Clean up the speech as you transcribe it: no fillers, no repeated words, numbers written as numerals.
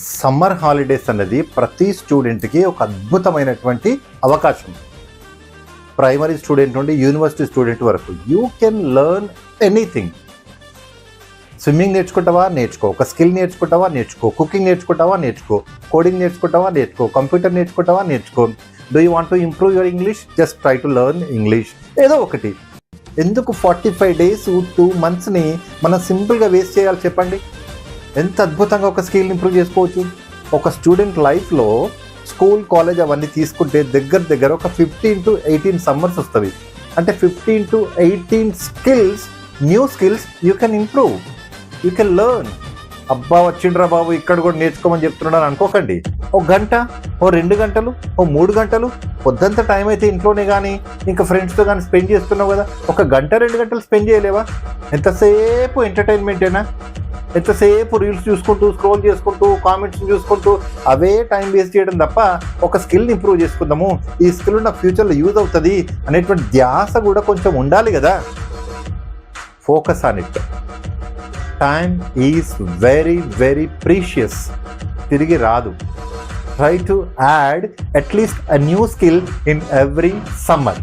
Summer holidays అన్నది ప్రతి స్టూడెంట్కి ఒక అద్భుతమైనటువంటి అవకాశం. ప్రైమరీ స్టూడెంట్ నుండి యూనివర్సిటీ స్టూడెంట్ వరకు you can learn anything. Swimming నేర్చుకుంటావా నేర్చుకో, ఒక స్కిల్ నేర్చుకుంటావా నేర్చుకో, కుకింగ్ నేర్చుకుంటావా నేర్చుకో, కోడింగ్ నేర్చుకుంటావా నేర్చుకో, కంప్యూటర్ నేర్చుకుంటావా నేర్చుకో. Do you want to improve your English? Just try to learn English. ఏదో ఒకటి. ఎందుకు 45 days 2 monthsని మనం సింపుల్గా వేస్ట్ చేయాలి చెప్పండి? ఎంత అద్భుతంగా ఒక స్కిల్ ఇంప్రూవ్ చేసుకోవచ్చు. ఒక స్టూడెంట్ లైఫ్లో స్కూల్ కాలేజ్ అవన్నీ తీసుకుంటే దగ్గర ఒక 15 to 18 summers వస్తుంది. అంటే 15 to 18 skills, new skills you can improve, you can learn. అబ్బా వచ్చిండ్రా బాబు ఇక్కడ కూడా నేర్చుకోమని చెప్తున్నాను అనుకోకండి. ఒక గంట, ఓ 2 గంటలు, ఓ 3 గంటలు, పొద్దంతా టైం అయితే ఇంట్లోనే కానీ ఇంకా ఫ్రెండ్స్తో కానీ స్పెండ్ చేస్తున్నావు కదా, ఒక గంట 2 గంటలు స్పెండ్ చేయలేవా? ఎంతసేపు ఎంటర్టైన్మెంటేనా? ఎంతసేపు రీల్స్ చూసుకుంటూ, స్క్రోల్ చేసుకుంటూ, కామెంట్స్ చూసుకుంటూ అవే టైం వేస్ట్ చేయడం తప్ప ఒక స్కిల్ని ఇంప్రూవ్ చేసుకుందాము, ఈ స్కిల్ నాకు ఫ్యూచర్లో యూజ్ అవుతుంది అనేటువంటి ధ్యాస కూడా కొంచెం ఉండాలి కదా. Focus on it. Time is very very precious, తిరిగి రాదు. Try to add at least a new skill in every summer.